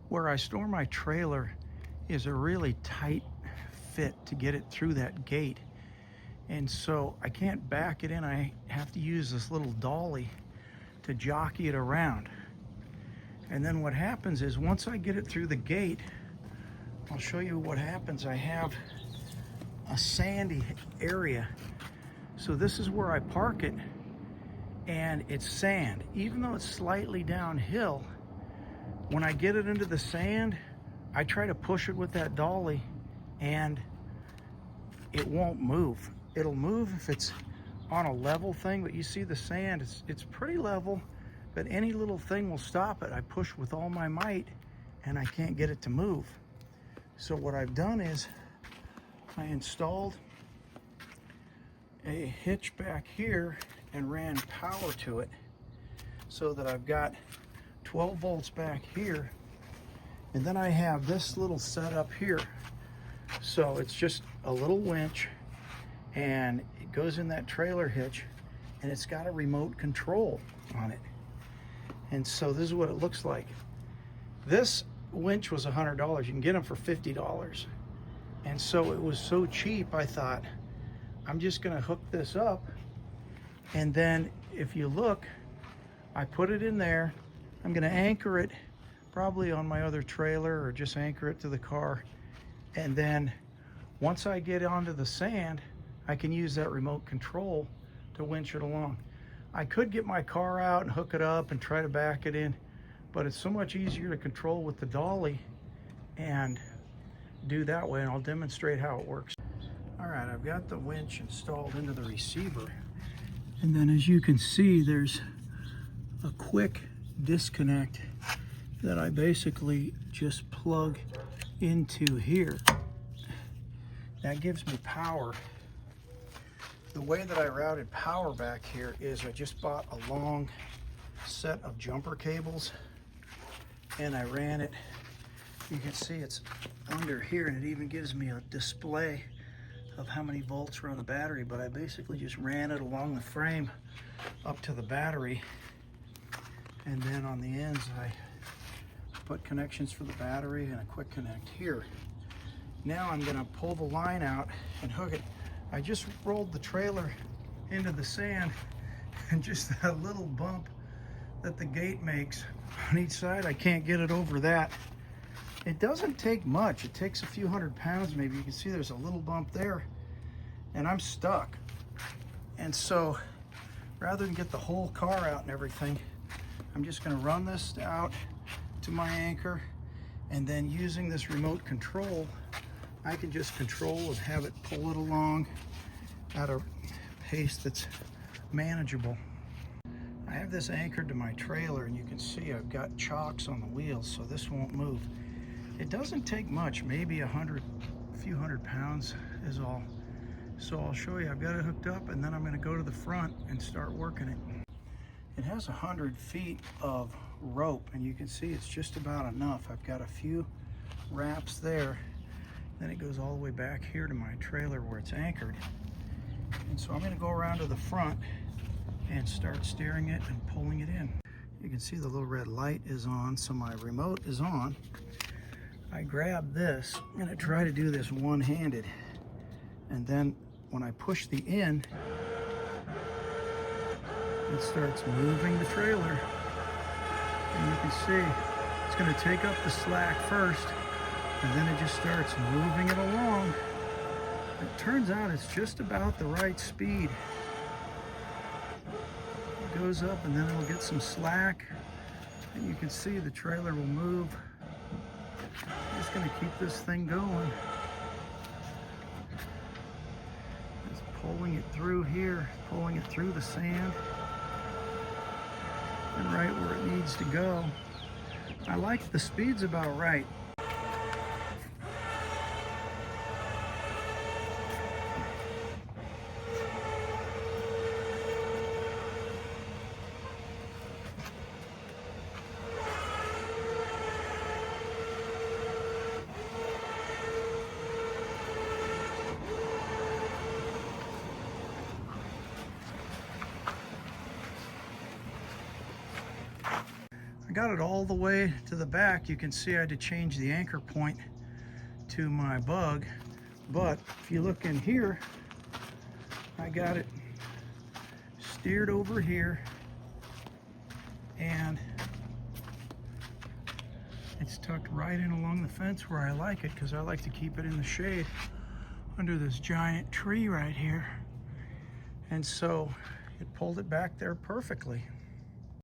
Where I store my trailer is a really tight fit to get it through that gate. And so I can't back it in. I have to use this little dolly to jockey it around. And then what happens is once I get it through the gate, I'll show you what happens. I have a sandy area. So this is where I park it, and it's sand. Even though it's slightly downhill, when I get it into the sand, I try to push it with that dolly and it won't move. It'll move if it's on a level thing, but you see the sand, it's pretty level, but any little thing will stop it. I push with all my might and I can't get it to move. So what I've done is I installed a hitch back here and ran power to it so that I've got 12 volts back here, and then I have this little setup here. So it's just a little winch and it goes in that trailer hitch, and it's got a remote control on it. And so this is what it looks like. This winch was $100. You can get them for $50. And so it was so cheap, I thought, I'm just gonna hook this up. And then if you look, I put it in there. I'm gonna anchor it probably on my other trailer or just anchor it to the car. And then once I get onto the sand, I can use that remote control to winch it along. I could get my car out and hook it up and try to back it in, but it's so much easier to control with the dolly and do that way, and I'll demonstrate how it works. All right, I've got the winch installed into the receiver, and then as you can see, there's a quick disconnect that I basically just plug into here. That gives me power. The way that I routed power back here is I just bought a long set of jumper cables and I ran it. You can see it's under here, and it even gives me a display of how many volts are on the battery, but I basically just ran it along the frame up to the battery, and then on the ends I put connections for the battery and a quick connect here. Now I'm going to pull the line out and hook it. I just rolled the trailer into the sand, and just that little bump that the gate makes on each side, I can't get it over that. It doesn't take much. It takes a few hundred pounds maybe. You can see there's a little bump there, and I'm stuck. And so rather than get the whole car out and everything, I'm just going to run this out to my anchor, and then using this remote control, I can just control and have it pull it along at a pace that's manageable. I have this anchored to my trailer, and you can see I've got chocks on the wheels, so this won't move. It doesn't take much, maybe a few hundred pounds is all. So I'll show you. I've got it hooked up, and then I'm going to go to the front and start working it. It has 100 feet of rope, and you can see it's just about enough. I've got a few wraps there. Then it goes all the way back here to my trailer where it's anchored. And so I'm going to go around to the front and start steering it and pulling it in. You can see the little red light is on, so my remote is on. I grab this. I'm going to try to do this one-handed, and then when I push the in, it starts moving the trailer, and you can see it's going to take up the slack first, and then it just starts moving it along. It turns out it's just about the right speed. It goes up, and then it'll get some slack, and you can see the trailer will move. I'm just going to keep this thing going. Just pulling it through here, pulling it through the sand, and right where it needs to go. I like the speed's about right. got it all the way to the back. You can see I had to change the anchor point to my bug, but if you look in here, I got it steered over here, and it's tucked right in along the fence where I like it, because I like to keep it in the shade under this giant tree right here. And so it pulled it back there perfectly.